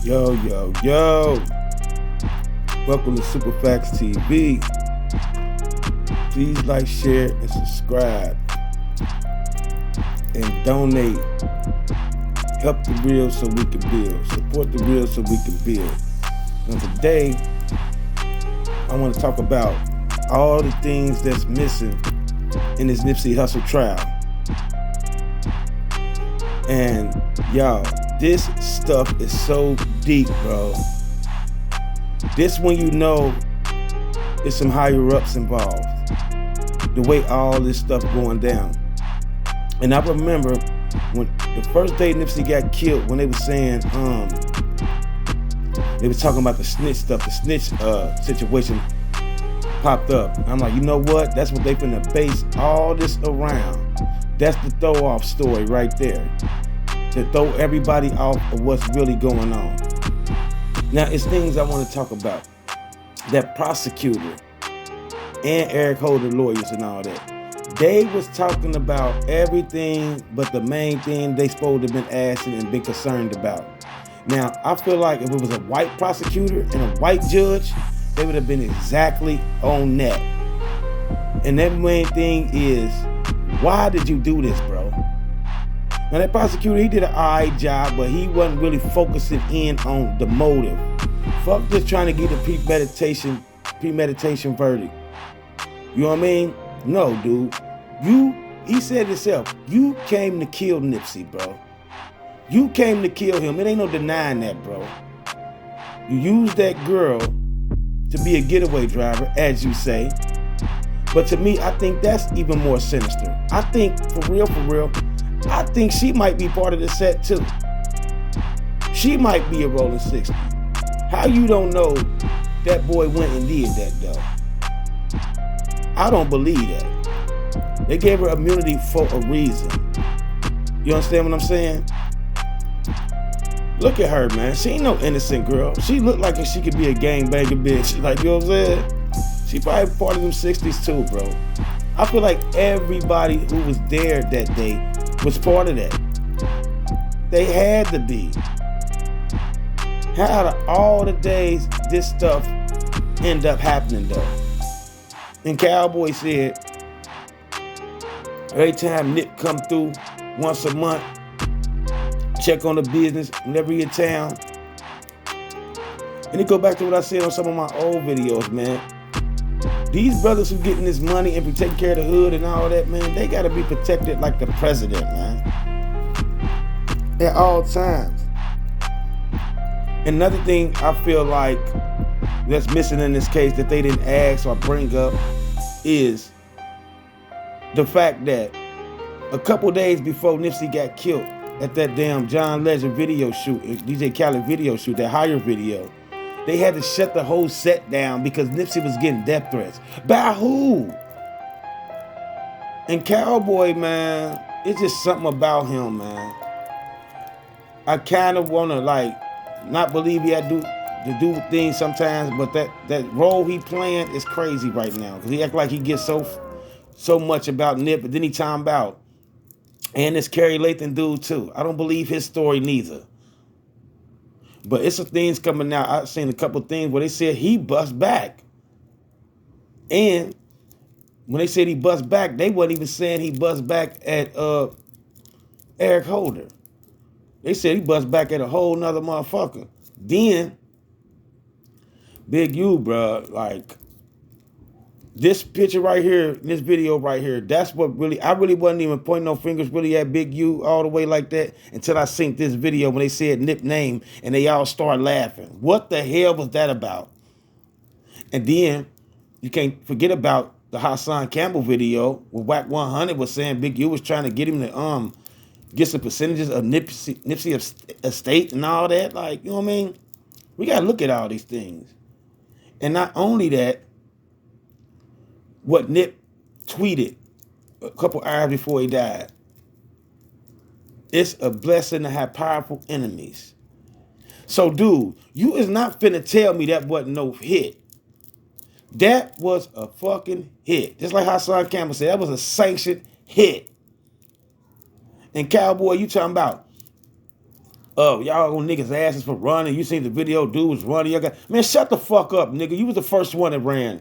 Yo, yo, yo. Welcome to Super Facts TV. Please like, share, and subscribe. And donate. Help the real so we can build. Support the real so we can build. Now today, I want to talk about all the things that's missing in this Nipsey Hussle trial. And y'all, this stuff is so deep, bro. This when you know there's some higher ups involved. The way all this stuff going down. And I remember when the first day Nipsey got killed, when they were saying, they was talking about the snitch stuff, the snitch situation popped up. I'm like, you know what? That's what they finna base all this around. That's the throw off story right there. To throw everybody off of what's really going on. Now, it's things I want to talk about. That prosecutor and Eric Holder lawyers and all that. They was talking about everything but the main thing they supposed to have been asking and been concerned about. Now, I feel like if it was a white prosecutor and a white judge, they would have been exactly on that. And that main thing is, why did you do this, bro? Now that prosecutor, he did an alright job, but he wasn't really focusing in on the motive. Fuck just trying to get a premeditation verdict. You know what I mean? No, dude. He said himself, you came to kill Nipsey, bro. You came to kill him. It ain't no denying that, bro. You used that girl to be a getaway driver, as you say. But to me, I think that's even more sinister. I think, for real, I think she might be part of the set too. She might be a rolling 60. How you don't know that boy went and did that though? I don't believe that. They gave her immunity for a reason. You understand what I'm saying? Look at her, man. She ain't no innocent girl. She looked like she could be a gangbanger bitch. Like, you know what I'm saying? She probably part of them 60s too, bro. I feel like everybody who was there that day was part of that. They had to be. How out of all the days this stuff end up happening though? And Cowboy said, every time Nip come through once a month, check on the business whenever he in town. And it go back to what I said on some of my old videos, man. These brothers who getting this money and taking care of the hood and all that, man, they gotta be protected like the president, man. At all times. Another thing I feel like that's missing in this case that they didn't ask or bring up is the fact that a couple days before Nipsey got killed at that damn John Legend video shoot, DJ Khaled video shoot, that higher video, they had to shut the whole set down because Nipsey was getting death threats. By who? And Cowboy, man, it's just something about him, man. I kind of want to, like, not believe he had to do things sometimes, but that role he playing is crazy right now. Because he act like he gets so much about Nip, but then he talking about, and this Kerry Lathan dude too. I don't believe his story neither. But it's some things coming out. I've seen a couple things where they said he bust back. And when they said he bust back, they wasn't even saying he bust back at Eric Holder. They said he bust back at a whole nother motherfucker. Then, Big U, bro, like, this picture right here, this video right here, that's what really, I really wasn't even pointing no fingers really at Big U all the way like that until I seen this video when they said Nip name and they all started laughing. What the hell was that about? And then you can't forget about the Hassan Campbell video where Whack 100 was saying Big U was trying to get him to get some percentages of Nipsey estate and all that. Like, you know what I mean? We got to look at all these things. And not only that, what Nip tweeted a couple hours before he died. It's a blessing to have powerful enemies. So, dude, you is not finna tell me that wasn't no hit. That was a fucking hit. Just like Hassan Campbell said, that was a sanctioned hit. And Cowboy, you talking about Y'all on niggas' asses for running. You seen the video, dude was running. Y'all got, man, shut the fuck up, nigga. You was the first one that ran.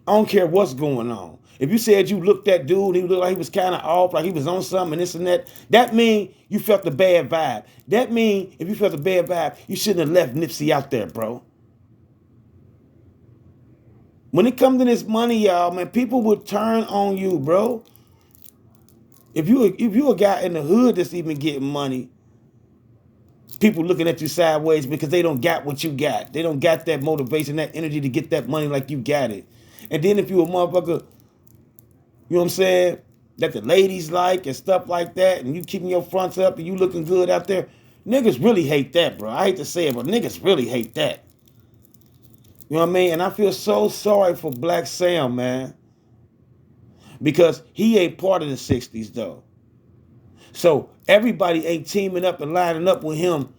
I don't care what's going on. If you said you looked at dude, he looked like he was kind of off, like he was on something and this and that, that mean you felt the bad vibe. That mean if you felt the bad vibe, you shouldn't have left Nipsey out there, bro. When it comes to this money, y'all, man, people will turn on you, bro. If you a guy in the hood that's even getting money, people looking at you sideways because they don't got what you got. They don't got that motivation, that energy to get that money like you got it. And then if you a motherfucker, you know what I'm saying, that the ladies like and stuff like that, and you keeping your fronts up and you looking good out there, niggas really hate that, bro. I hate to say it, but niggas really hate that. You know what I mean? And I feel so sorry for Blacc Sam, man. Because he ain't part of the 60s, though. So everybody ain't teaming up and lining up with him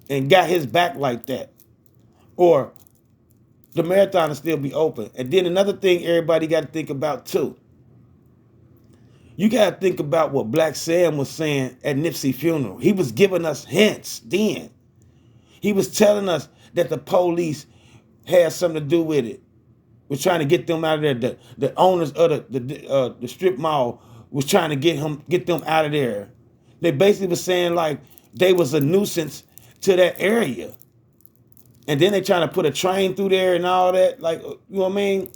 and got his back like that. Or the marathon will still be open. And then another thing everybody got to think about, too. You got to think about what Blacc Sam was saying at Nipsey's funeral. He was giving us hints then. He was telling us that the police had something to do with it. Was trying to get them out of there. The owners of the strip mall was trying to get them out of there. They basically was saying like they was a nuisance to that area. And then they trying to put a train through there and all that. Like, you know what I mean?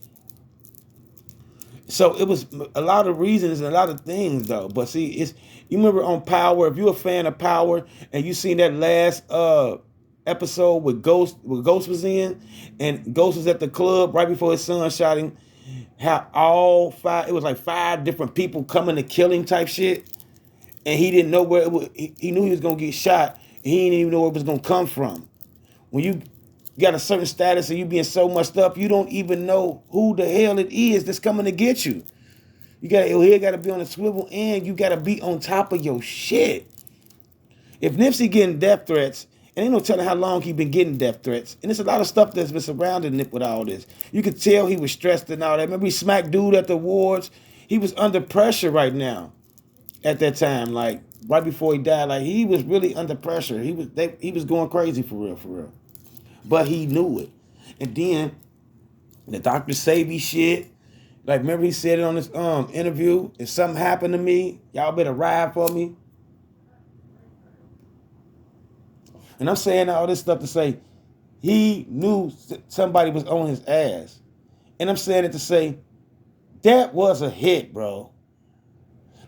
So it was a lot of reasons and a lot of things though. But see, you remember on Power, if you're a fan of Power and you seen that last episode with Ghost was in, and Ghost was at the club right before his son shot him, how it was like 5 different people coming to kill him type shit, and he didn't know where it was. He knew he was gonna get shot, and he didn't even know where it was gonna come from. When you got a certain status and you being so much up, you don't even know who the hell it is that's coming to get you. Your head gotta be on the swivel, and you gotta be on top of your shit. If Nipsey getting death threats, and ain't no telling how long he been getting death threats. And there's a lot of stuff that's been surrounding Nip with all this. You could tell he was stressed and all that. Remember he smacked dude at the awards? He was under pressure right now at that time. Like, right before he died, like, he was really under pressure. He was going crazy for real. But he knew it. And then, the Dr. Savy shit. Like, remember he said it on this interview? If something happened to me, y'all better ride for me. And I'm saying all this stuff to say he knew somebody was on his ass. And I'm saying it to say that was a hit, bro.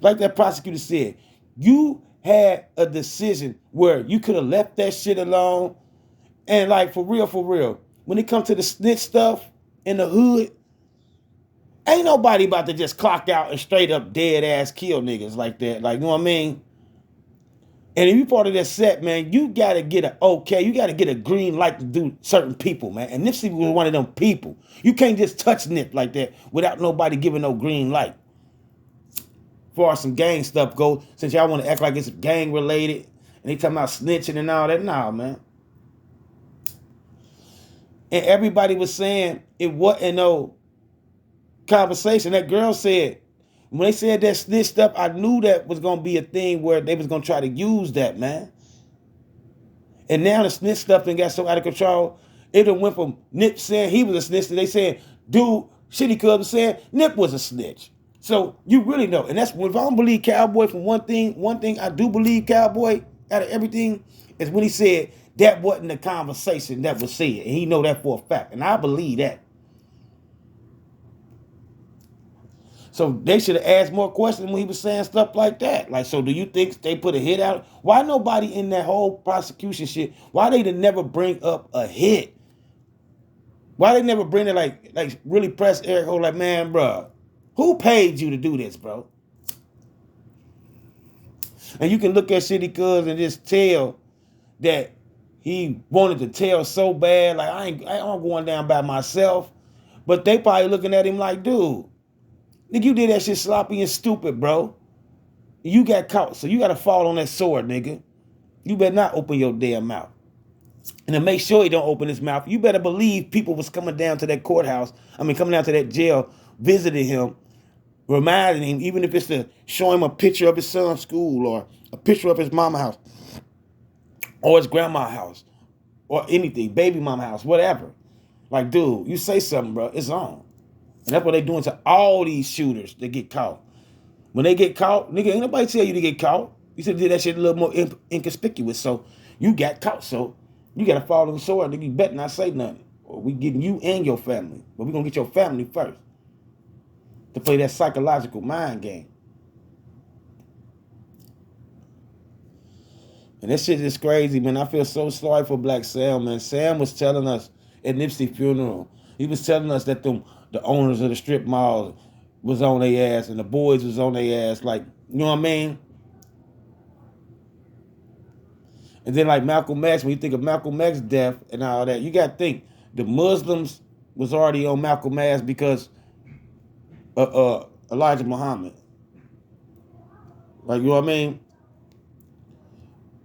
Like that prosecutor said, you had a decision where you could have left that shit alone. And like, for real, when it comes to the snitch stuff in the hood, ain't nobody about to just clock out and straight up dead ass kill niggas like that. Like, you know what I mean? And if you part of that set, man, you got to get you got to get a green light to do certain people, man. And Nipsey was one of them people. You can't just touch Nip like that without nobody giving no green light. As far as some gang stuff goes, since y'all want to act like it's gang related, and they talking about snitching and all that, nah, man. And everybody was saying it wasn't no conversation. That girl said, when they said that snitch stuff, I knew that was going to be a thing where they was going to try to use that, man. And now the snitch stuff done got so out of control, it done went from Nip saying he was a snitch to they saying, dude, Shitty Cuz was saying Nip was a snitch. So you really know. And that's, if I don't believe Cowboy for one thing I do believe Cowboy out of everything is when he said that wasn't the conversation that was said. And he know that for a fact. And I believe that. So they should have asked more questions when he was saying stuff like that. Like, so do you think they put a hit out? Why nobody in that whole prosecution shit, why they didn't never bring up a hit? Why they never bring it like really press Eric Ho like, man, bro, who paid you to do this, bro? And you can look at Shitty Cuz and just tell that he wanted to tell so bad, like, I'm going down by myself. But they probably looking at him like, dude, nigga, you did that shit sloppy and stupid, bro. You got caught, so you got to fall on that sword, nigga. You better not open your damn mouth. And to make sure he don't open his mouth, you better believe people was coming down to that courthouse, coming down to that jail, visiting him, reminding him, even if it's to show him a picture of his son's school or a picture of his mama house or his grandma house or anything, baby mama house, whatever. Like, dude, you say something, bro, it's on. And that's what they doing to all these shooters that get caught. When they get caught, nigga, ain't nobody tell you to get caught. You should have did that shit a little more inconspicuous. So you got caught, so you got to fall on the sword, nigga. You better not say nothing. Or we getting you and your family. But we going to get your family first. To play that psychological mind game. And that shit is crazy, man. I feel so sorry for Blacc Sam, man. Sam was telling us at Nipsey's funeral, he was telling us that the owners of the strip malls was on their ass and the boys was on their ass. Like, you know what I mean? And then like Malcolm X, when you think of Malcolm X's death and all that, you got to think the Muslims was already on Malcolm X because Elijah Muhammad. Like, you know what I mean?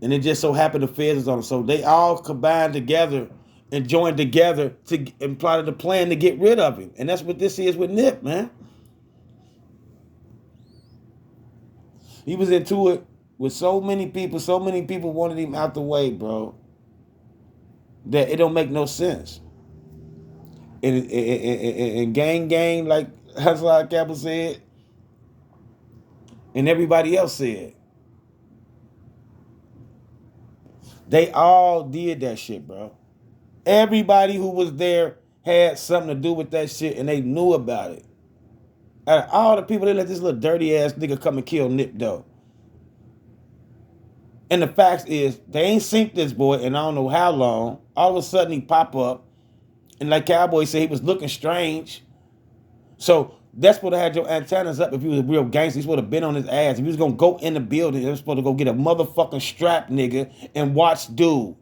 And it just so happened the feds was on them. So they all combined together and joined together and plotted a plan to get rid of him. And that's what this is with Nip, man. He was into it with so many people wanted him out the way, bro, that it don't make no sense. And gang, like Hassan Campbell said, and everybody else said, they all did that shit, bro. Everybody who was there had something to do with that shit, and they knew about it. Out of all the people, they let this little dirty ass nigga come and kill Nip, though. And the fact is, they ain't synced this boy in I don't know how long. All of a sudden, he pop up, and like Cowboy said, he was looking strange. So that's supposed to have your antennas up if he was a real gangster. He's supposed to have been on his ass. If he was going to go in the building, he was supposed to go get a motherfucking strap nigga and watch dude.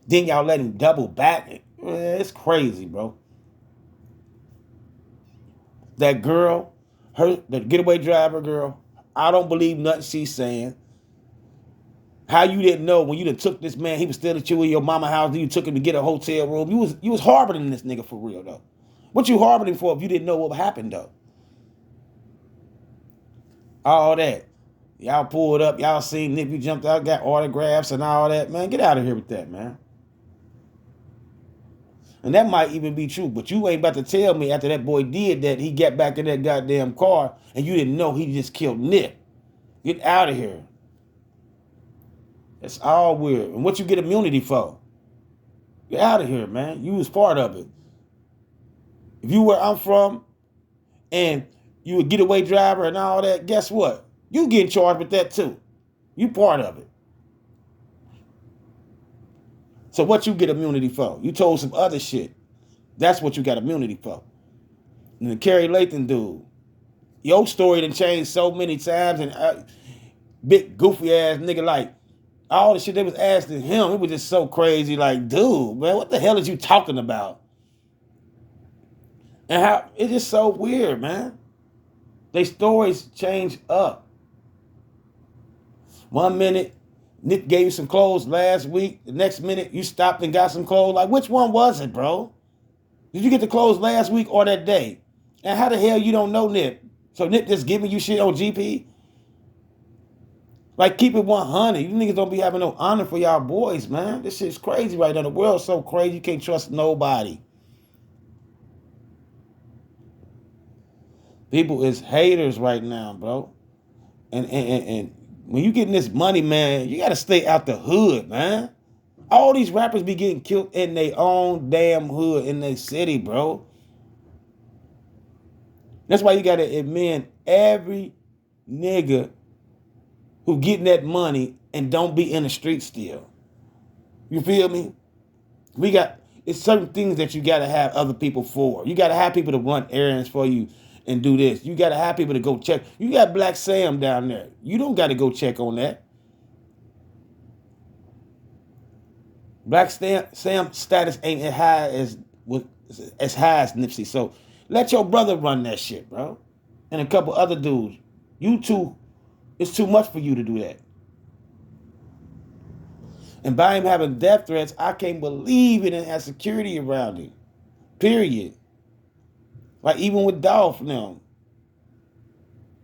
Then y'all let him double back. It's crazy, bro. That girl, the getaway driver girl, I don't believe nothing she's saying. How you didn't know when you done took this man, he was still at you in your mama house, and you took him to get a hotel room. You was harboring this nigga for real, though. What you harboring for if you didn't know what happened, though? All that. Y'all pulled up, y'all seen Nip, you jumped out, got autographs and all that. Man, get out of here with that, man. And that might even be true, but you ain't about to tell me after that boy did that, he got back in that goddamn car and you didn't know he just killed Nip. Get out of here. That's all weird. And what you get immunity for? Get out of here, man. You was part of it. If you where I'm from and you a getaway driver and all that, guess what? You getting charged with that too. You part of it. So what you get immunity for? You told some other shit. That's what you got immunity for. And the Kerry Lathan dude, your story done changed so many times, and big goofy ass nigga, like all the shit they was asking him, it was just so crazy. Like, dude, man, what the hell is you talking about? And how it's just so weird, man. They stories change up. 1 minute, Nick gave you some clothes last week. The next minute, you stopped and got some clothes. Like, which one was it, bro? Did you get the clothes last week or that day? And how the hell you don't know Nip? So Nip just giving you shit on GP? Like, keep it 100. You niggas don't be having no honor for y'all boys, man. This shit's crazy right now. The world's so crazy, you can't trust nobody. People is haters right now, bro. And when you getting this money, man, you got to stay out the hood, man. All these rappers be getting killed in their own damn hood, in their city, bro. That's why you got to admit every nigga who getting that money and don't be in the street still. You feel me? It's certain things that you got to have other people for. You got to have people to run errands for you and do this. You got to have people to go check. You got Blacc Sam down there. You don't got to go check on that. Blacc Sam status ain't as high as Nipsey. So let your brother run that shit, bro. And a couple other dudes. You two, it's too much for you to do that. And by him having death threats, I can't believe it didn't have security around him. Period. Like even with Dolph now.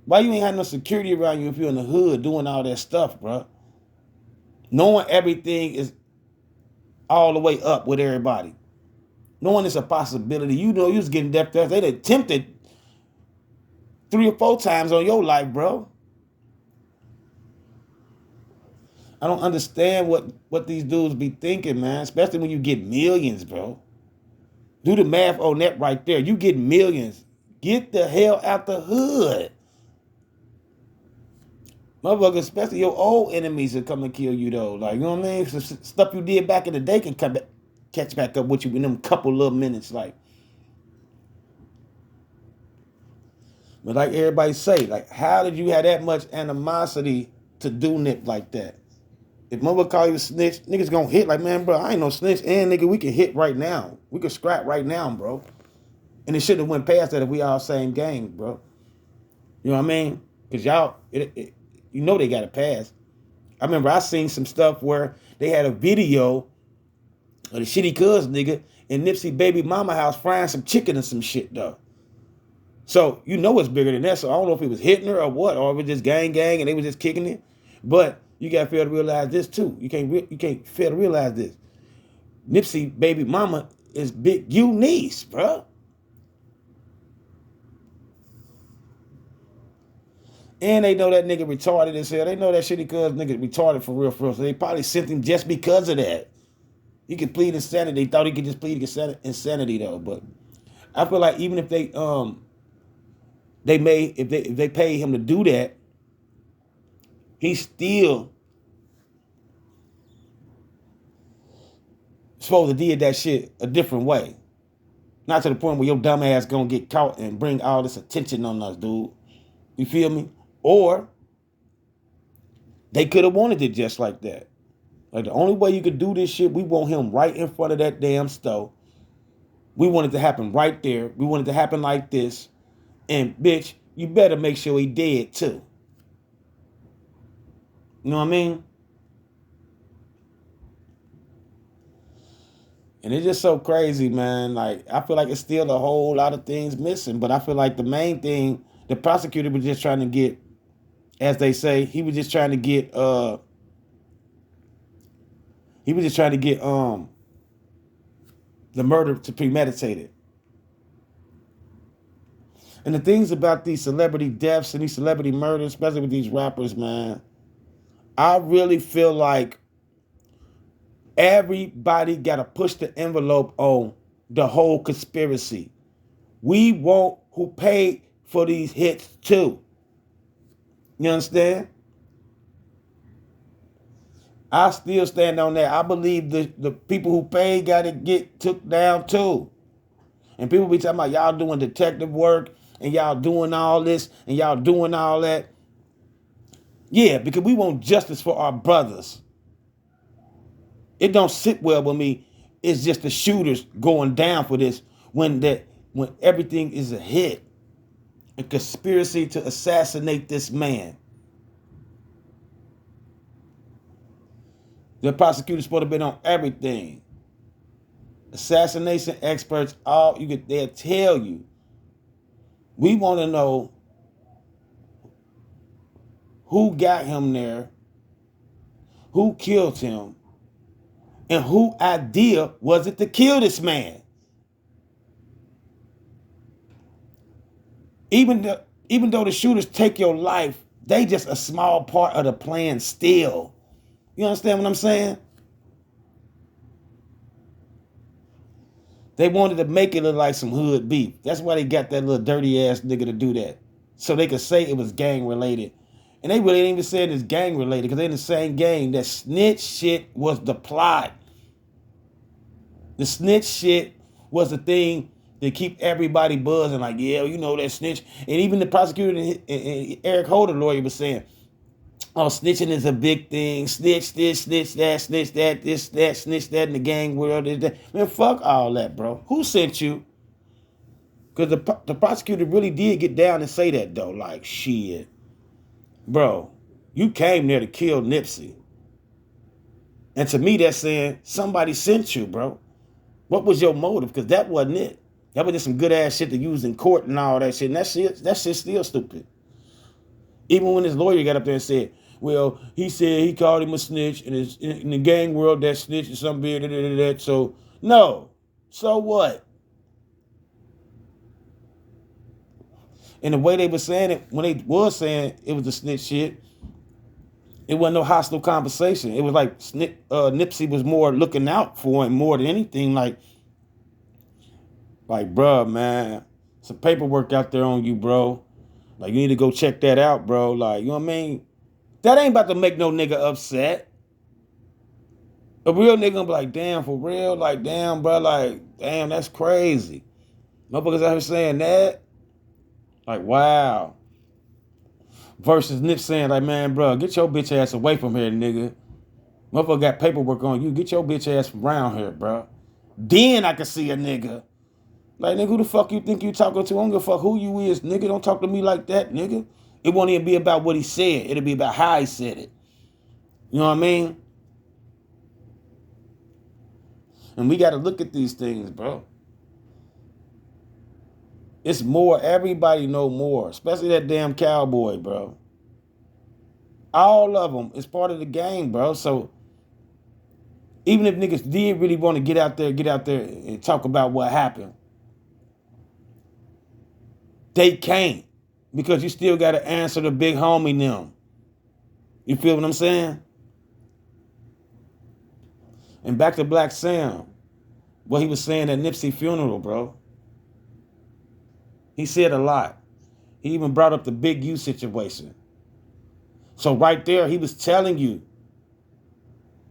Why you ain't had no security around you if you're in the hood doing all that stuff, bro? Knowing everything is all the way up with everybody. Knowing it's a possibility. You know you was getting death threats. They'd attempted 3 or 4 times on your life, bro. I don't understand what these dudes be thinking, man. Especially when you get millions, bro. Do the math on that right there. You get millions. Get the hell out the hood. Motherfucker, especially your old enemies will come and kill you, though. Like, you know what I mean? So, stuff you did back in the day can catch back up with you in them couple little minutes. Like, but like everybody say, like, how did you have that much animosity to do Nip like that? If motherfucker call you a snitch, niggas gonna hit. Like, man, bro, I ain't no snitch. And, nigga, we can hit right now. We can scrap right now, bro. And it shouldn't have went past that if we all same gang, bro. You know what I mean? Because y'all, you know they got to pass. I remember I seen some stuff where they had a video of the shitty cuz nigga in Nipsey baby mama house frying some chicken and some shit, though. So, you know it's bigger than that. So, I don't know if it was hitting her or what, or if it was just gang and they was just kicking it. But you got to fail to realize this, too. You can't fail to realize this. Nipsey baby mama is Big U niece, bro. And they know that nigga retarded as hell. They know that shitty cuz nigga retarded for real. So they probably sent him just because of that. He could plead insanity. They thought he could just plead insanity though. But I feel like even if they if they pay him to do that, he's still supposed to deal that shit a different way. Not to the point where your dumb ass gonna get caught and bring all this attention on us, dude. You feel me? Or they could have wanted it just like that. Like, the only way you could do this shit, we want him right in front of that damn stove. We want it to happen right there. We want it to happen like this. And, bitch, you better make sure he dead, too. You know what I mean? And it's just so crazy, man. Like, I feel like it's still a whole lot of things missing. But I feel like the main thing, the prosecutor was just trying to get, as they say, he was just trying to get the murder to premeditated. And the things about these celebrity deaths and these celebrity murders, especially with these rappers, man, I really feel like everybody got to push the envelope on the whole conspiracy. We want who paid for these hits too. You understand? I still stand on that. I believe the people who paid got to get took down too. And people be talking about y'all doing detective work and y'all doing all this and y'all doing all that. Yeah, because we want justice for our brothers. It don't sit well with me. It's just the shooters going down for this when everything is a hit. A conspiracy to assassinate this man. The prosecutor's supposed to have been on everything. Assassination experts, they'll tell you. We want to know who got him there, who killed him, and whose idea was it to kill this man. Even though the shooters take your life, they just a small part of the plan still. You understand what I'm saying? They wanted to make it look like some hood beef. That's why they got that little dirty ass nigga to do that. So they could say it was gang related. And they really ain't even said it's gang related because they're in the same gang. That snitch shit was the plot. The snitch shit was the thing to keep everybody buzzing, like, yeah, you know that snitch. And even the prosecutor and Eric Holder lawyer was saying, oh, snitching is a big thing. Snitch this, snitch that, snitch that, this, that, snitch that in the gang world. This, that. Man, fuck all that, bro. Who sent you? Because the prosecutor really did get down and say that, though. Like, shit. Bro, you came there to kill Nipsey. And to me, that's saying somebody sent you, bro. What was your motive? Because that wasn't it. That was just some good ass shit to use in court and all that shit. And that shit's still stupid. Even when his lawyer got up there and said, well, he said he called him a snitch, and it's in the gang world that snitch is something that. So no. So what? And the way they were saying it, when they was saying it was the snitch shit, it wasn't no hostile conversation. It was like Nipsey was more looking out for him more than anything. Like, bruh, man, some paperwork out there on you, bro. Like, you need to go check that out, bro. Like, you know what I mean? That ain't about to make no nigga upset. A real nigga gonna be like, damn, for real? Like, damn, bro, like, damn, that's crazy. Motherfuckers out here saying that. Like, wow. Versus Nip saying, like, man, bro, get your bitch ass away from here, nigga. Motherfucker got paperwork on you. Get your bitch ass from around here, bro. Then I can see a nigga. Like, nigga, who the fuck you think you talking to? I don't give a fuck who you is, nigga. Don't talk to me like that, nigga. It won't even be about what he said. It'll be about how he said it. You know what I mean? And we got to look at these things, bro. It's more. Everybody know more. Especially that damn cowboy, bro. All of them. It's part of the game, bro. So even if niggas did really want to get out there and talk about what happened, they can't. Because you still got to answer the big homie them. You feel what I'm saying? And back to Blacc Sam. What he was saying at Nipsey funeral, bro. He said a lot. He even brought up the Big U situation. So right there, he was telling you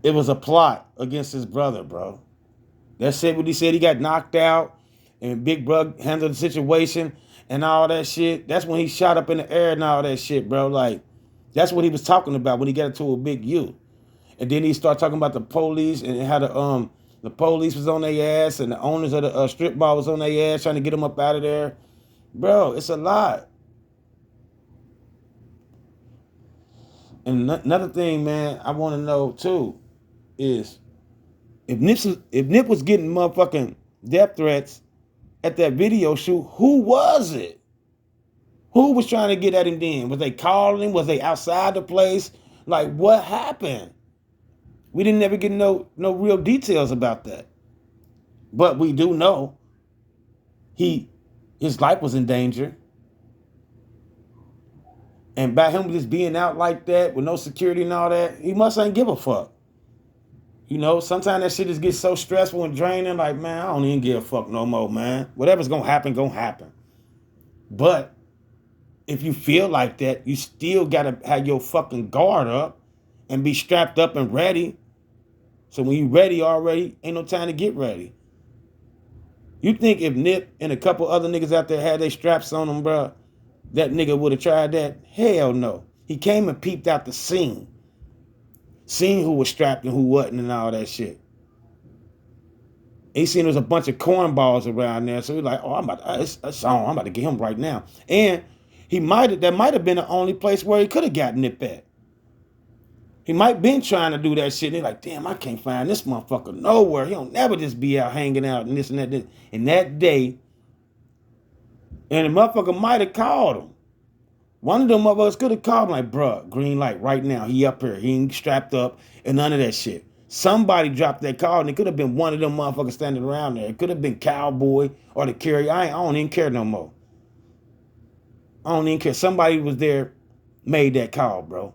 it was a plot against his brother, bro. That's it. What he said, he got knocked out and Big Brug handled the situation and all that shit. That's when he shot up in the air and all that shit, bro. Like, that's what he was talking about when he got into a Big U. And then he started talking about the police and how the police was on their ass and the owners of the strip bar was on their ass trying to get them up out of there. Bro, it's a lot. And another thing, man, I want to know too is if Nip was getting motherfucking death threats at that video shoot, who was it? Who was trying to get at him then? Was they calling him? Was they outside the place? Like, what happened? We didn't ever get no real details about that. But we do know his life was in danger. And by him just being out like that with no security and all that, he must ain't give a fuck. You know, sometimes that shit just gets so stressful and draining, like, man, I don't even give a fuck no more, man. Whatever's gonna happen. But if you feel like that, you still gotta have your fucking guard up and be strapped up and ready. So when you ready already, ain't no time to get ready. You think if Nip and a couple other niggas out there had their straps on them, bro, that nigga would have tried that? Hell no. He came and peeped out the scene. Seen who was strapped and who wasn't and all that shit. He seen there was a bunch of cornballs around there. So he's like, oh, I'm about to get him right now. And that might have been the only place where he could have got Nip at. He might been trying to do that shit. And he's like, damn, I can't find this motherfucker nowhere. He don't never just be out hanging out and this and that. And that day, and the motherfucker might have called him. One of them motherfuckers could have called him like, bruh, green light right now. He up here. He ain't strapped up and none of that shit. Somebody dropped that call and it could have been one of them motherfuckers standing around there. It could have been Cowboy or the carrier. I don't even care no more. I don't even care. Somebody was there, made that call, bro.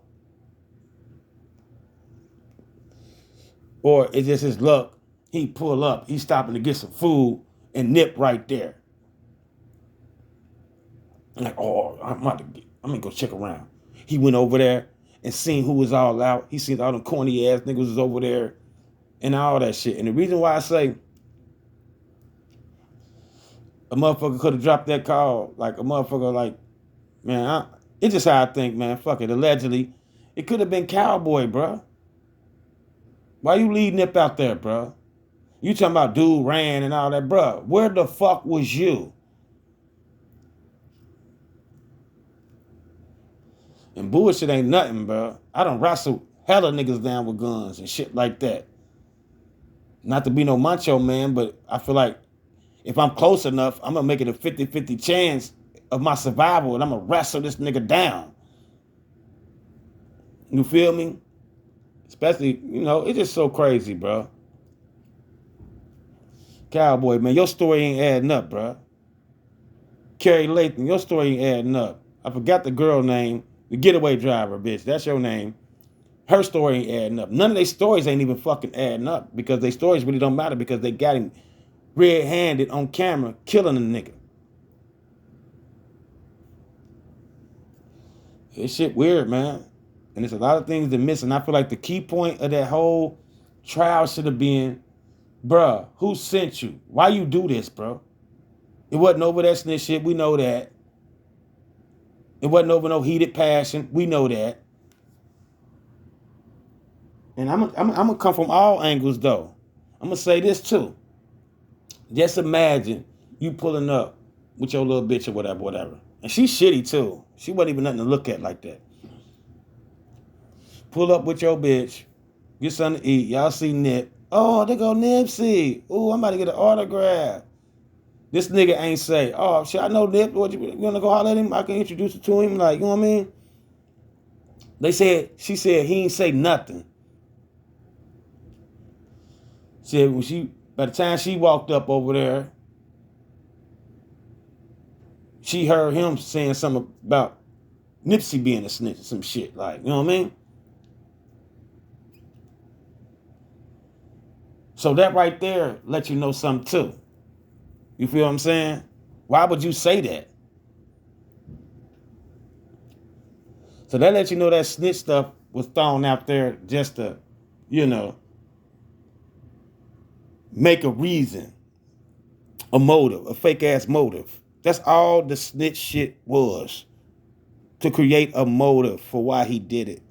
Or it's just his luck. He pull up. He's stopping to get some food and Nip right there. I'm like, oh, I'm gonna go check around. He went over there and seen who was all out. He seen all them corny ass niggas was over there and all that shit. And the reason why I say a motherfucker could have dropped that call, like a motherfucker, like, man, it's just how I think, man. Fuck it. Allegedly, it could have been Cowboy, bro. Why you leave Nip out there, bro? You talking about dude ran and all that, bro. Where the fuck was you? And bullshit ain't nothing, bro. I done wrestled hella niggas down with guns and shit like that. Not to be no macho man, but I feel like if I'm close enough, I'm going to make it a 50-50 chance of my survival and I'm going to wrestle this nigga down. You feel me? Especially, it's just so crazy, bro. Cowboy, man, your story ain't adding up, bro. Carrie Lathan, your story ain't adding up. I forgot the girl name, the getaway driver, bitch. That's your name. Her story ain't adding up. None of their stories ain't even fucking adding up because their stories really don't matter because they got him red-handed on camera killing a nigga. This shit weird, man. And there's a lot of things that missing. I feel like the key point of that whole trial should have been, bruh, who sent you? Why you do this, bro? It wasn't over that snitch shit. We know that. It wasn't over no heated passion. We know that. And I'm gonna come from all angles, though. I'm gonna say this, too. Just imagine you pulling up with your little bitch or whatever. And she's shitty, too. She wasn't even nothing to look at like that. Pull up with your bitch. Get something to eat. Y'all see Nip. Oh, there go Nipsey. Ooh, I'm about to get an autograph. This nigga ain't say, oh, shit, I know Nip. What, you want to go holler at him? I can introduce you to him. Like, you know what I mean? She said he ain't say nothing. Said by the time she walked up over there, she heard him saying something about Nipsey being a snitch or some shit. Like, you know what I mean? So that right there lets you know something too. You feel what I'm saying? Why would you say that? So that lets you know that snitch stuff was thrown out there just to, make a reason, a motive, a fake ass motive. That's all the snitch shit was. To create a motive for why he did it.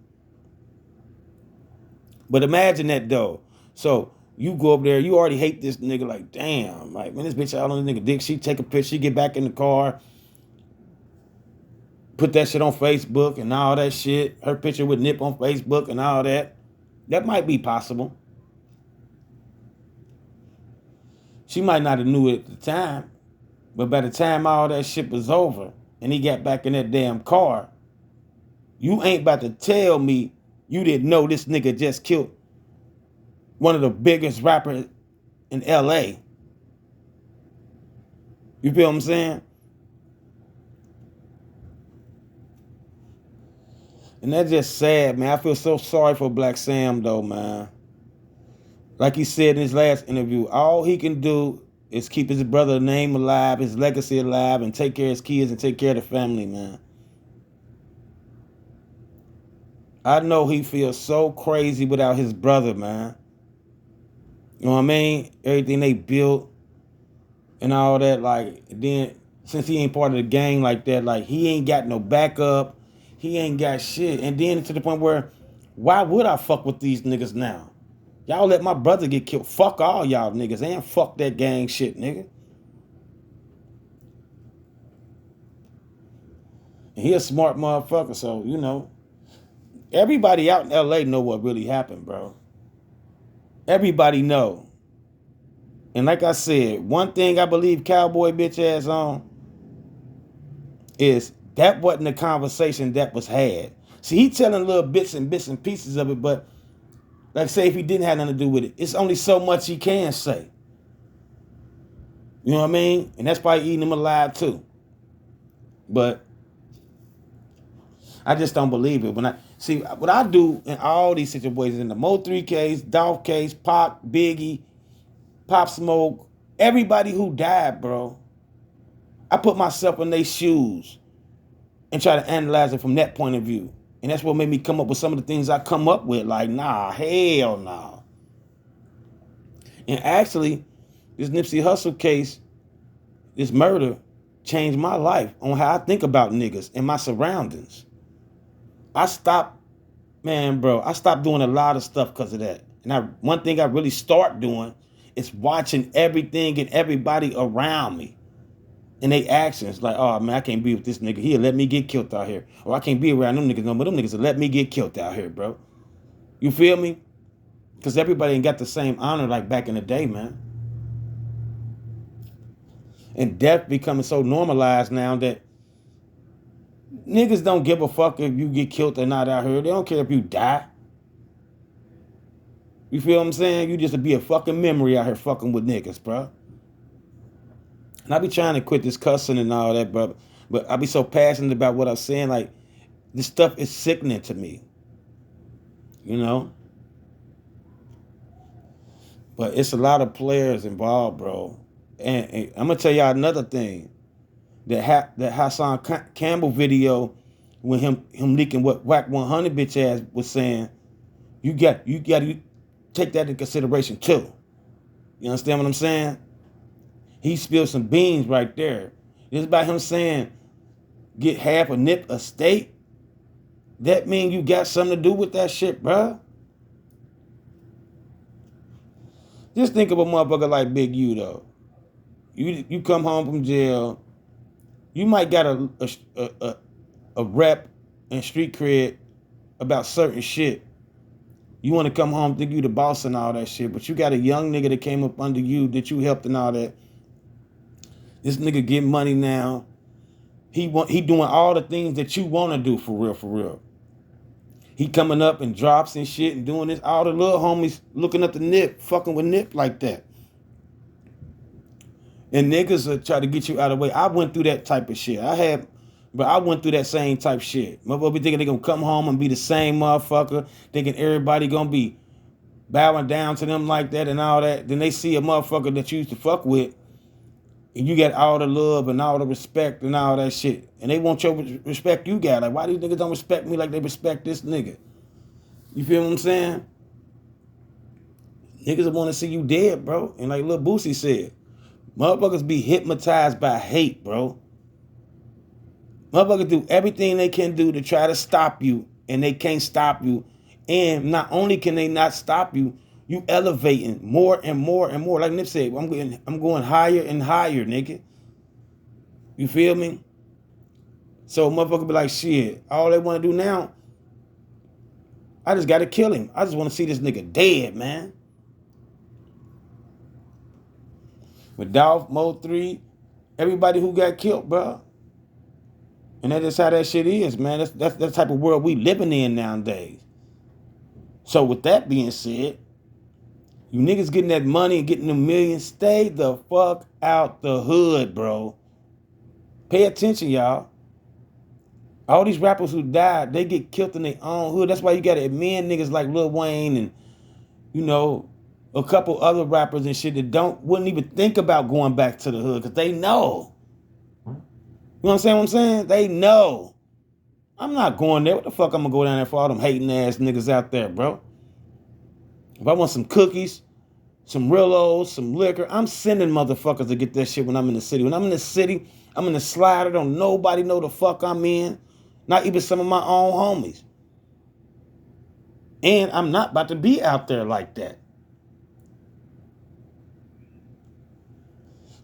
But imagine that though. So you go up there, you already hate this nigga like, damn, like, man, this bitch out on the nigga dick. She take a picture, she get back in the car, put that shit on Facebook and all that shit. Her picture with Nip on Facebook and all that. That might be possible. She might not have knew it at the time, but by the time all that shit was over and he got back in that damn car, you ain't about to tell me you didn't know this nigga just killed one of the biggest rappers in LA. You feel what I'm saying? And that's just sad, man. I feel so sorry for Blacc Sam, though, man. Like he said in his last interview, all he can do is keep his brother's name alive, his legacy alive, and take care of his kids and take care of the family, man. I know he feels so crazy without his brother, man. You know what I mean? Everything they built and all that, like, then since he ain't part of the gang like that, like, he ain't got no backup. He ain't got shit. And then to the point where, why would I fuck with these niggas now? Y'all let my brother get killed. Fuck all y'all niggas. And fuck that gang shit, nigga. And he a smart motherfucker, so, everybody out in LA know what really happened, bro. Everybody know. And like I said, one thing I believe Cowboy bitch ass on is that wasn't the conversation that was had. See, he telling little bits and pieces of it, but like say if he didn't have nothing to do with it, it's only so much he can say. You know what I mean? And that's probably eating him alive too. But I just don't believe it. When I see what I do in all these situations, in the Mo 3 case, Dolph case, Pac, Biggie, Pop Smoke, everybody who died, bro, I put myself in their shoes and try to analyze it from that point of view. And that's what made me come up with some of the things I come up with. Like, nah, hell nah. And actually, this Nipsey Hussle case, this murder, changed my life on how I think about niggas and my surroundings. I stopped doing a lot of stuff because of that. And one thing I really start doing is watching everything and everybody around me. And they actions like, oh man, I can't be with this nigga. He'll let me get killed out here. Or I can't be around them niggas no more. Them niggas will let me get killed out here, bro. You feel me? Because everybody ain't got the same honor like back in the day, man. And death becoming so normalized now that Niggas don't give a fuck if you get killed or not out here. They don't care if you die. You feel what I'm saying? You just be a fucking memory out here fucking with niggas, bro. And I be trying to quit this cussing and all that, bro. But I be so passionate about what I'm saying. Like, this stuff is sickening to me. You know? But it's a lot of players involved, bro. And I'm going to tell y'all another thing. That Hassan Campbell video with him leaking what Whack 100 bitch ass was saying, you got to take that into consideration too. You understand what I'm saying? He spilled some beans right there. It's about him saying, get half a Nip estate. That mean you got something to do with that shit, bruh. Just think of a motherfucker like Big U, though. You come home from jail, you might got a rep and street cred about certain shit. You want to come home, think you the boss and all that shit, but you got a young nigga that came up under you that you helped and all that. This nigga get money now. He doing all the things that you want to do for real. He coming up and drops and shit and doing this. All the little homies looking up the Nip, fucking with Nip like that. And niggas will try to get you out of the way. I went through that type of shit. I went through that same type of shit. Motherfucker be thinking they gonna come home and be the same motherfucker, thinking everybody gonna be bowing down to them like that and all that. Then they see a motherfucker that you used to fuck with, and you got all the love and all the respect and all that shit. And they want your respect you got. Like, why these niggas don't respect me like they respect this nigga? You feel what I'm saying? Niggas want to see you dead, bro. And like Lil Boosie said, motherfuckers be hypnotized by hate, bro. Motherfuckers do everything they can do to try to stop you, and they can't stop you. And not only can they not stop you, you elevating more and more and more. Like Nip said, I'm going higher and higher, nigga. You feel me? So motherfucker be like, shit, all they want to do now, I just got to kill him. I just want to see this nigga dead, man. With Dolph, Mo 3, everybody who got killed, bro. And that's how that shit is, man. That's the type of world we living in nowadays. So with that being said, you niggas getting that money and getting the millions, stay the fuck out the hood, bro. Pay attention, y'all. All these rappers who died, they get killed in their own hood. That's why you gotta admit niggas like Lil Wayne and, you know, a couple other rappers and shit that wouldn't even think about going back to the hood because they know. You understand what I'm saying? They know. I'm not going there. What the fuck I'm gonna go down there for all them hating ass niggas out there, bro? If I want some cookies, some Rillos, some liquor, I'm sending motherfuckers to get that shit when I'm in the city. When I'm in the city, I'm in the slider. Don't nobody know the fuck I'm in. Not even some of my own homies. And I'm not about to be out there like that.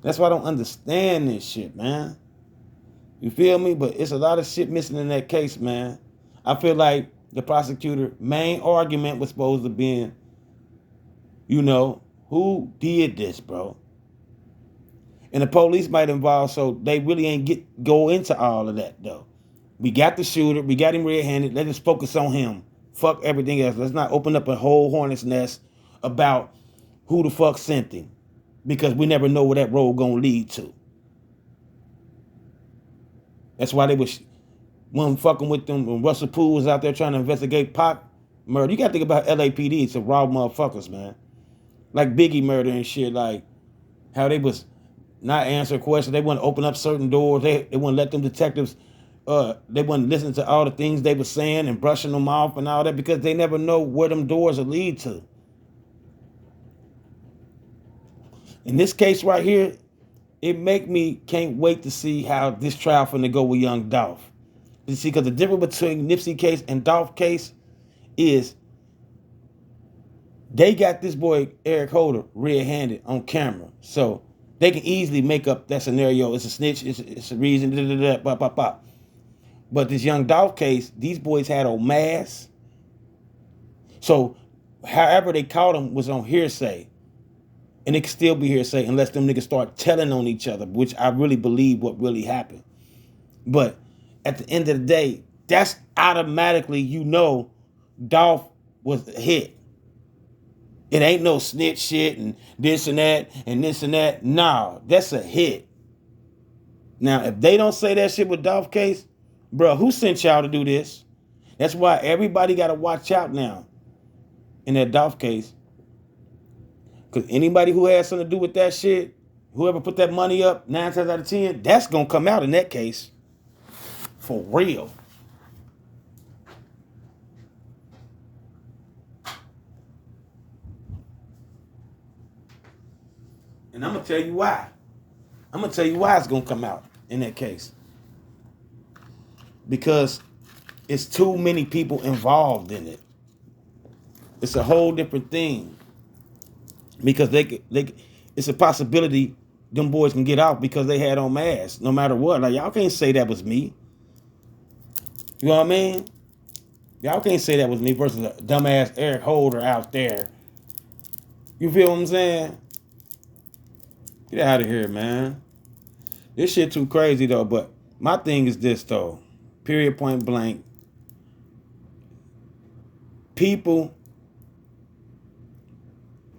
That's why I don't understand this shit, man. You feel me? But it's a lot of shit missing in that case, man. I feel like the prosecutor main argument was supposed to be, you know, who did this, bro? And the police might involve, so they really ain't go into all of that, though. We got the shooter. We got him red-handed. Let's just focus on him. Fuck everything else. Let's not open up a whole hornet's nest about who the fuck sent him. Because we never know where that road gonna lead to. That's why they was one fucking with them when Russell Poole was out there trying to investigate Pac murder. You gotta think about LAPD. It's a raw motherfuckers, man. Like Biggie murder and shit. Like how they was not answering questions. They wouldn't open up certain doors. They wouldn't let them detectives. They wouldn't listen to all the things they were saying and brushing them off and all that because they never know where them doors will lead to. In this case right here, it make me can't wait to see how this trial finna go with young Dolph. You see, because the difference between Nipsey case and Dolph case is they got this boy Eric Holder red-handed on camera. So they can easily make up that scenario. It's a snitch, it's a reason, blah, blah, blah. But this young Dolph case, these boys had on masks. So however they caught him was on hearsay. And it can still be hearsay unless them niggas start telling on each other, which I really believe what really happened. But at the end of the day, that's automatically, Dolph was a hit. It ain't no snitch shit and this and that and this and that. Nah, that's a hit. Now, if they don't say that shit with Dolph case, bro, who sent y'all to do this? That's why everybody got to watch out now in that Dolph case. Because anybody who has something to do with that shit, whoever put that money up 9 times out of 10, that's going to come out in that case. For real. And I'm going to tell you why. I'm going to tell you why it's going to come out in that case. Because it's too many people involved in it. It's a whole different thing. Because it's a possibility them boys can get out because they had on masks, no matter what. Like, y'all can't say that was me. You know what I mean? Y'all can't say that was me versus a dumbass Eric Holder out there. You feel what I'm saying? Get out of here, man. This shit too crazy, though. But my thing is this, though. Period, point blank. People,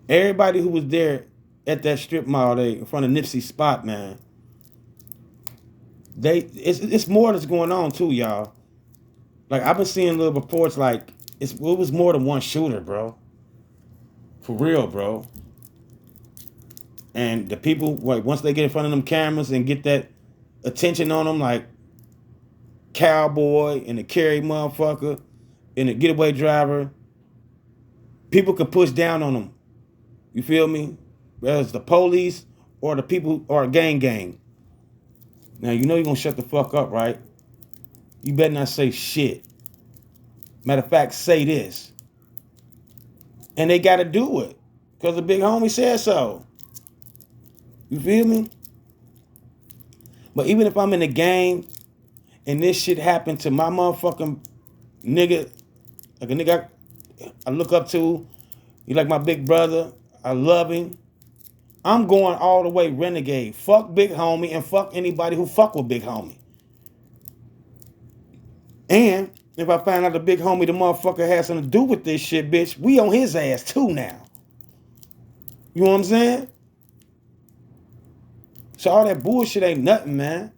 everybody who was there at that strip mall day in front of Nipsey's spot, man, it's more that's going on, too, y'all. Like, I've been seeing little reports like it was more than one shooter, bro. For real, bro. And the people, like, once they get in front of them cameras and get that attention on them, like Cowboy and the Carry motherfucker and the getaway driver, people can push down on them. You feel me? Whether it's the police or the people or a gang. Now, you know you're going to shut the fuck up, right? You better not say shit. Matter of fact, say this. And they got to do it because the big homie said so. You feel me? But even if I'm in the gang and this shit happened to my motherfucking nigga, like a nigga I look up to, he like my big brother, I love him, I'm going all the way renegade. Fuck big homie and fuck anybody who fuck with big homie. And if I find out the big homie, the motherfucker has something to do with this shit, bitch, we on his ass too now. You know what I'm saying? So all that bullshit ain't nothing, man.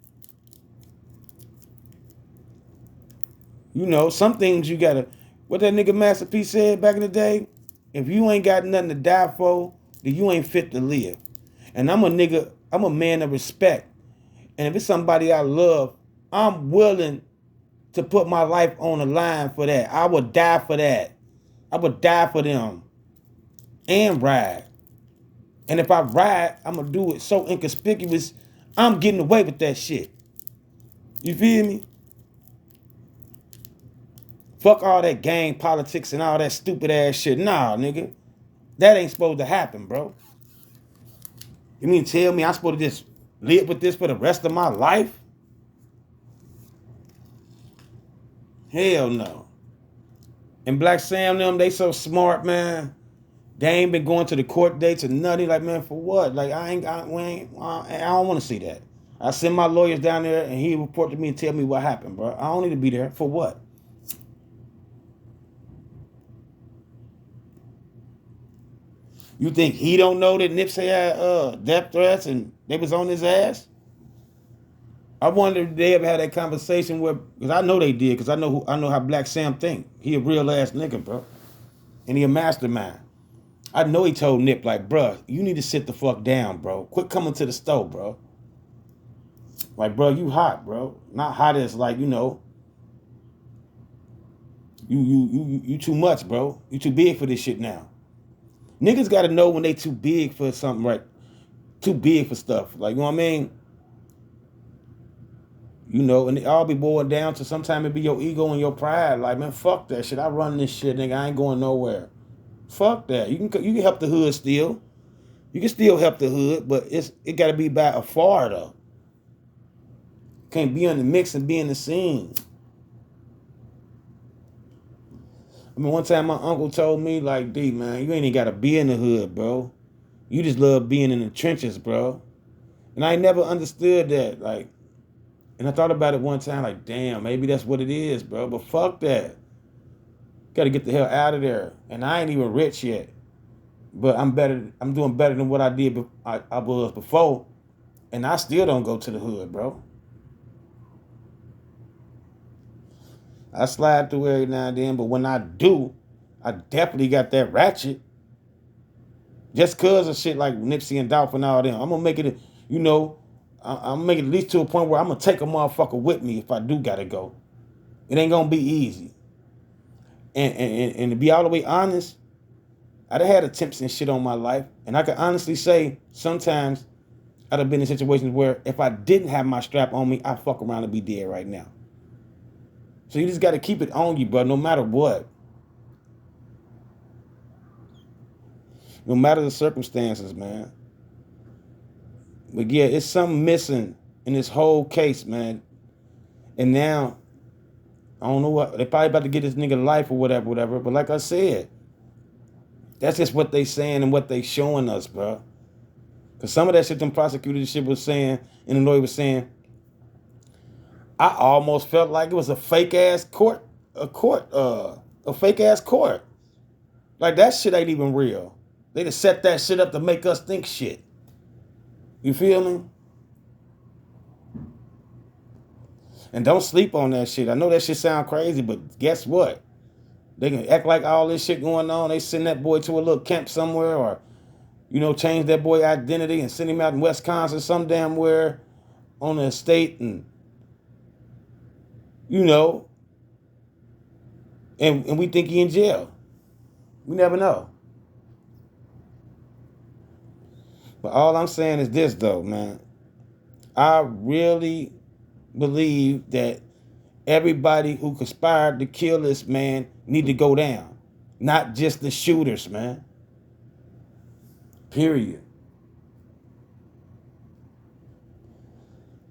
You know, some things you gotta, what that nigga Master P said back in the day, if you ain't got nothing to die for, then you ain't fit to live. And I'm a man of respect. And if it's somebody I love, I'm willing to put my life on the line for that. I would die for that. I would die for them. And ride. And if I ride, I'm going to do it so inconspicuous, I'm getting away with that shit. You feel me? Fuck all that gang politics and all that stupid ass shit. Nah, nigga. That ain't supposed to happen, bro. You mean tell me I'm supposed to just live with this for the rest of my life? Hell no. And Blacc Sam them, they so smart, man. They ain't been going to the court dates or nothing. Like, man, for what? Like, I don't want to see that. I send my lawyers down there and he report to me and tell me what happened, bro. I don't need to be there. For what? You think he don't know that Nipsey had death threats and they was on his ass? I wonder if they ever had that conversation where, because I know they did, because I know how Blacc Sam think. He a real ass nigga, bro. And he a mastermind. I know he told Nip, like, bro, you need to sit the fuck down, bro. Quit coming to the store, bro. Like, bro, you hot, bro. Not hot as, like, you know, you too much, bro. You too big for this shit now. Niggas got to know when they too big for something, right? Too big for stuff. Like, you know what I mean? You know, and it all be boiled down to sometimes it be your ego and your pride. Like, man, fuck that shit. I run this shit, nigga. I ain't going nowhere. Fuck that. You can help the hood still. You can still help the hood, but it got to be by afar, though. Can't be in the mix and be in the scene. I mean, one time my uncle told me, like, D, man, you ain't even got to be in the hood, bro. You just love being in the trenches, bro. And I never understood that. Like, And I thought about it one time, like, damn, maybe that's what it is, bro. But fuck that. Gotta get the hell out of there. And I ain't even rich yet. But I'm doing better than what I did I was before. And I still don't go to the hood, bro. I slide through every now and then, but when I do, I definitely got that ratchet. Just cause of shit like Nipsey and Dolph and all them. I'm gonna make it, I'm gonna make it at least to a point where I'm gonna take a motherfucker with me if I do gotta go. It ain't gonna be easy. And to be all the way honest, I'd have had attempts and shit on my life. And I can honestly say sometimes I'd have been in situations where if I didn't have my strap on me, I'd fuck around and be dead right now. So you just got to keep it on you, bro, no matter what. No matter the circumstances, man. But yeah, it's something missing in this whole case, man. And now, I don't know what, they probably about to get this nigga life or whatever. But like I said, that's just what they saying and what they showing us, bro. Because some of that shit them prosecutors shit was saying, and the lawyer was saying, I almost felt like it was a fake ass court. A fake ass court. Like that shit ain't even real. They just set that shit up to make us think shit. You feel me? And don't sleep on that shit. I know that shit sound crazy, but guess what? They can act like all this shit going on. They send that boy to a little camp somewhere or, change that boy identity and send him out in Wisconsin some damn where on the estate and, and we think he in jail. We never know. But all I'm saying is this, though, man. I really believe that everybody who conspired to kill this man need to go down. Not just the shooters, man. Period.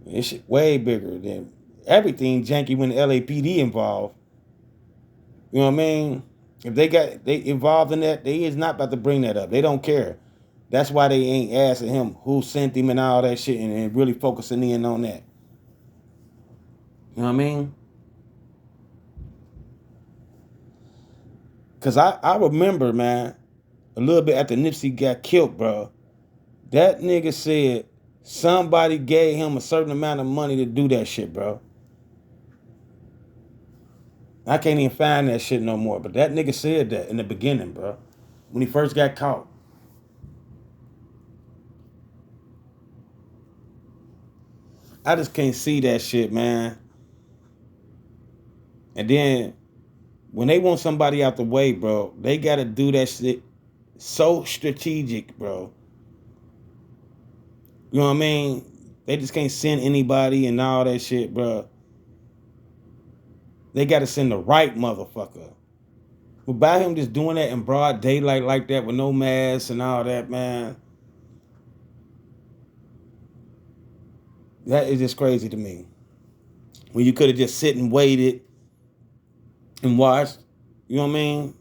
It's way bigger than everything janky when the LAPD involved. You know what I mean? If they involved in that, they is not about to bring that up. They don't care. That's why they ain't asking him who sent him and all that shit and really focusing in on that. You know what I mean? Because I remember, man, a little bit after Nipsey got killed, bro. That nigga said somebody gave him a certain amount of money to do that shit, bro. I can't even find that shit no more. But that nigga said that in the beginning, bro. When he first got caught. I just can't see that shit, man. And then when they want somebody out the way, bro, they got to do that shit so strategic, bro. You know what I mean? They just can't send anybody and all that shit, bro. They got to send the right motherfucker. But by him just doing that in broad daylight like that with no mask and all that, man, that is just crazy to me. When you could have just sit and waited and watched, you know what I mean?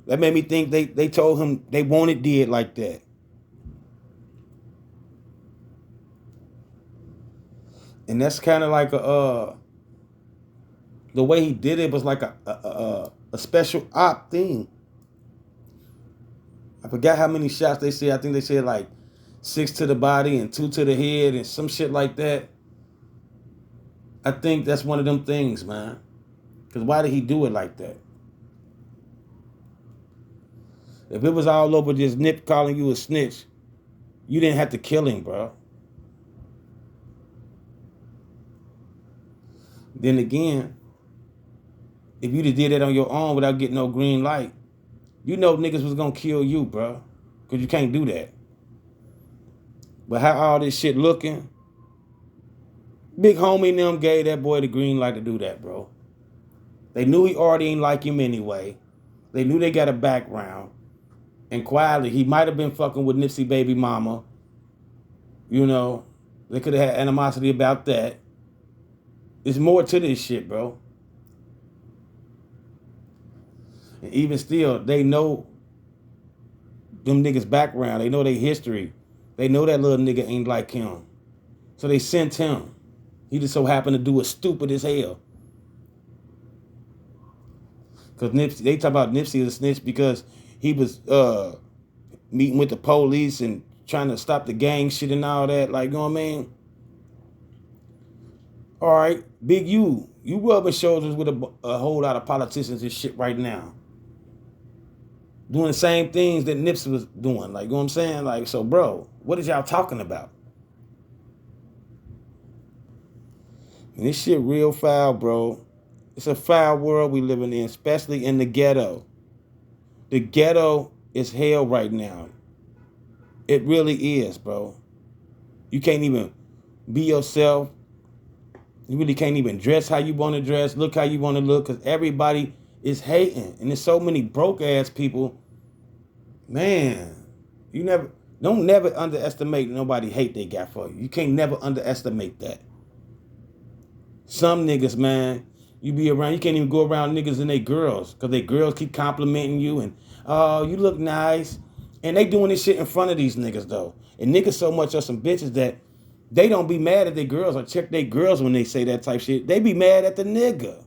That made me think they told him they wanted did like that. And that's kind of like the way he did it was like a special op thing. I forgot how many shots they said. I think they said like 6 to the body and 2 to the head and some shit like that. I think that's one of them things, man. Because why did he do it like that? If it was all over just Nip calling you a snitch, you didn't have to kill him, bro. Then again, if you just did that on your own without getting no green light, you know niggas was gonna kill you, bro. Because you can't do that. But how all this shit looking, Big Homie and them gave that boy the green light to do that, bro. They knew he already ain't like him anyway. They knew they got a background. And quietly, he might have been fucking with Nipsey baby mama. They could have had animosity about that. There's more to this shit, bro. And even still, they know them niggas' background. They know their history. They know that little nigga ain't like him. So they sent him. He just so happened to do it stupid as hell. Because Nipsey, they talk about Nipsey as a snitch because he was meeting with the police and trying to stop the gang shit and all that. Like, you know what I mean? All right, Big U, you rubbing shoulders with a whole lot of politicians and shit right now. Doing the same things that Nipsey was doing. Like, you know what I'm saying? Like, so, bro, what is y'all talking about? And this shit real foul, bro. It's a foul world we living in, especially in the ghetto. The ghetto is hell right now. It really is, bro. You can't even be yourself. You really can't even dress how you want to dress, look how you want to look, because everybody is hating. And there's so many broke ass people. Man, you don't never underestimate nobody hate they got for you. You can't never underestimate that. Some niggas, man, you be around, you can't even go around niggas and they girls, because they girls keep complimenting you and, oh, you look nice. And they doing this shit in front of these niggas, though. And niggas so much are some bitches that they don't be mad at their girls or check their girls when they say that type shit. They be mad at the nigga.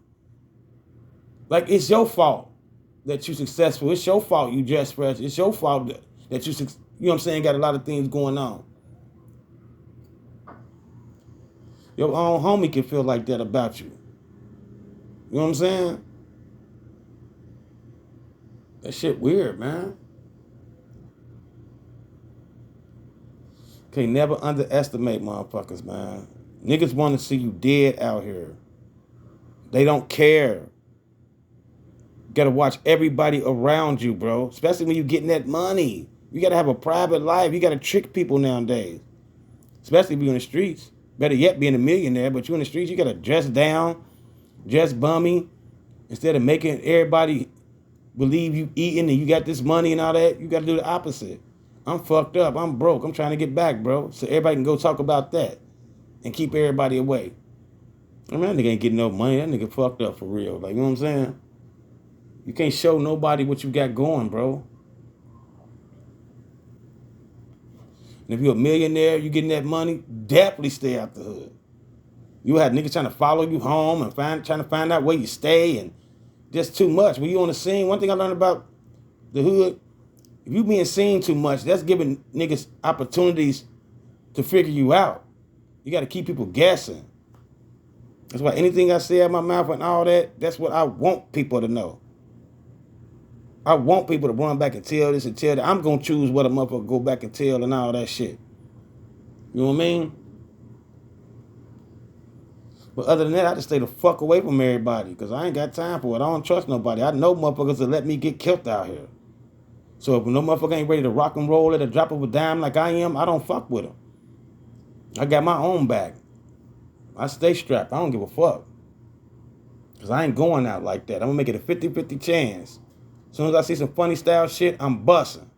Like, it's your fault that you successful. It's your fault you dress fresh. It's your fault that you know what I'm saying, got a lot of things going on. Your own homie can feel like that about you. You know what I'm saying? That shit weird, man. Can't never underestimate motherfuckers, man. Niggas want to see you dead out here. They don't care. You gotta watch everybody around you, bro. Especially when you getting that money. You gotta have a private life. You gotta trick people nowadays. Especially if you're in the streets. Better yet, being a millionaire, but you in the streets, you gotta dress down, dress bummy. Instead of making everybody believe you eating and you got this money and all that, you gotta do the opposite. I'm fucked up. I'm broke. I'm trying to get back, bro. So everybody can go talk about that and keep everybody away. I mean, that nigga ain't getting no money. That nigga fucked up for real. Like, you know what I'm saying? You can't show nobody what you got going, bro. And if you're a millionaire, you getting that money, definitely stay out the hood. You had niggas trying to follow you home and trying to find out where you stay and just too much. When you on the scene, one thing I learned about the hood, if you being seen too much, that's giving niggas opportunities to figure you out. You got to keep people guessing. That's why anything I say out of my mouth and all that, that's what I want people to know. I want people to run back and tell this and tell that. I'm going to choose what a motherfucker go back and tell and all that shit. You know what I mean? But other than that, I just stay the fuck away from everybody because I ain't got time for it. I don't trust nobody. I know motherfuckers that let me get killed out here. So if no motherfucker ain't ready to rock and roll at a drop of a dime like I am, I don't fuck with them. I got my own back. I stay strapped. I don't give a fuck. Because I ain't going out like that. I'm going to make it a 50-50 chance. As soon as I see some funny style shit, I'm busting.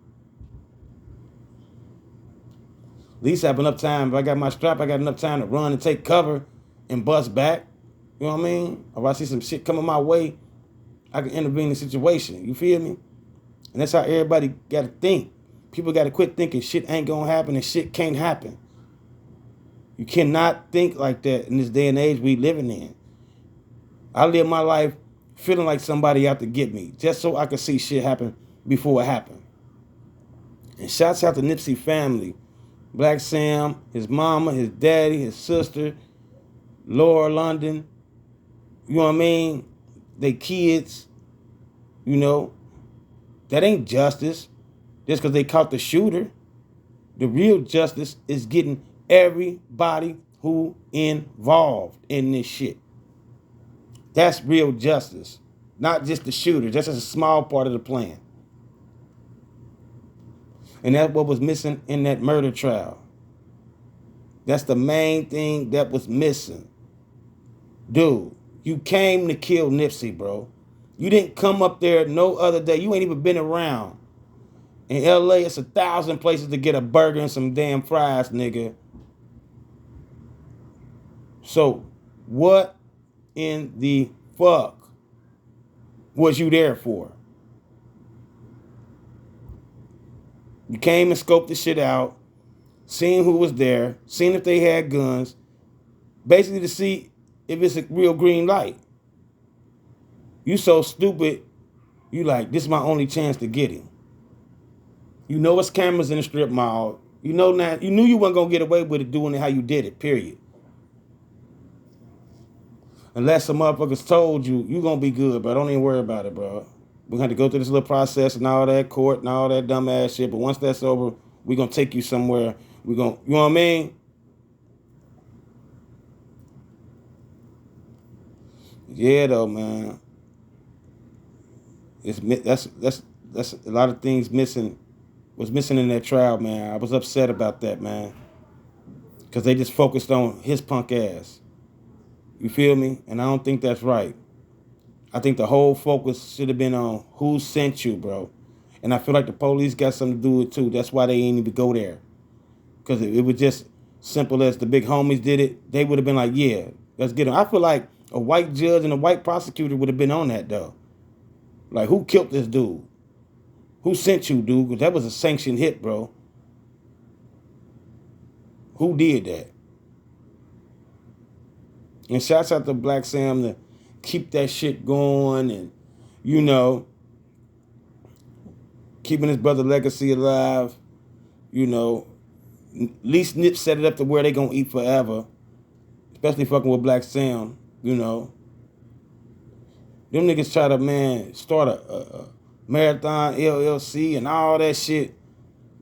At least I have enough time. If I got my strap, I got enough time to run and take cover and bust back. You know what I mean? Or if I see some shit coming my way, I can intervene in the situation. You feel me? And that's how everybody got to think. People got to quit thinking shit ain't going to happen and shit can't happen. You cannot think like that in this day and age we living in. I live my life feeling like somebody out to get me just so I could see shit happen before it happened. And shouts out to Nipsey family. Blacc Sam, his mama, his daddy, his sister, Laura London. You know what I mean? They kids, you know. That ain't justice just because they caught the shooter. The real justice is getting everybody who involved in this shit. That's real justice. Not just the shooter. That's just a small part of the plan. And that's what was missing in that murder trial. That's the main thing that was missing. Dude, you came to kill Nipsey, bro. You didn't come up there no other day. You ain't even been around. In LA, it's 1,000 places to get a burger and some damn fries, nigga. So, what in the fuck was you there for? You came and scoped the shit out, seen who was there, seen if they had guns, basically to see if it's a real green light. You so stupid, you like, this is my only chance to get him. You know it's cameras in the strip mall. You know that, you knew you weren't gonna get away with it doing it how you did it, period. Unless some motherfuckers told you, you gonna be good, bro. Don't even worry about it, bro. We're gonna have to go through this little process and all that court and all that dumb ass shit. But once that's over, we're gonna take you somewhere. We're gonna, you know what I mean? Yeah, though, man. That's a lot of things missing. Was missing in that trial, man. I was upset about that, man. Cause they just focused on his punk ass. You feel me? And I don't think that's right. I think the whole focus should have been on who sent you, bro. And I feel like the police got something to do with it too. That's why they ain't even go there. Because it was just simple as the big homies did it. They would have been like, yeah, let's get him. I feel like a white judge and a white prosecutor would have been on that, though. Like, who killed this dude? Who sent you, dude? Because that was a sanctioned hit, bro. Who did that? And shouts out to Blacc Sam to keep that shit going and, you know, keeping his brother legacy alive. You know, at least Nip set it up to where they gonna eat forever. Especially fucking with Blacc Sam, you know. Them niggas try to, man, start a marathon LLC and all that shit.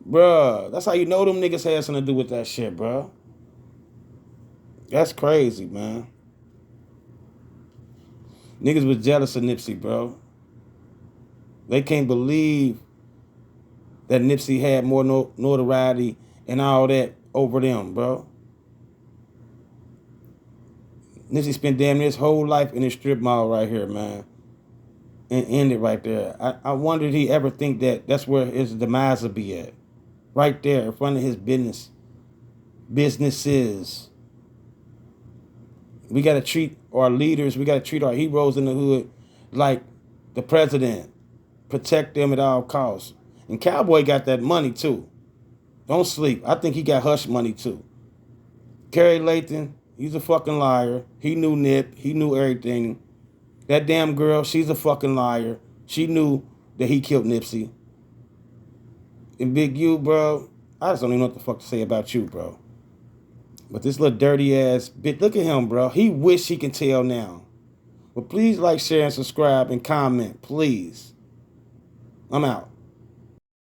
Bruh, that's how you know them niggas had something to do with that shit, bruh. That's crazy, man. Niggas was jealous of Nipsey, bro. They can't believe that Nipsey had more notoriety and all that over them, bro. Nipsey spent damn near his whole life in this strip mall right here, man. And ended right there. I wonder if he ever think that that's where his demise will be at. Right there in front of his businesses. We got to treat our leaders, we got to treat our heroes in the hood like the president. Protect them at all costs. And Cowboy got that money too. Don't sleep. I think he got hush money too. Kerry Lathan, he's a fucking liar. He knew Nip. He knew everything. That damn girl, she's a fucking liar. She knew that he killed Nipsey. And Big U, bro, I just don't even know what the fuck to say about you, bro. But this little dirty ass bitch, look at him, bro. He wish he can tell now. But please like, share, and subscribe and comment, please. I'm out.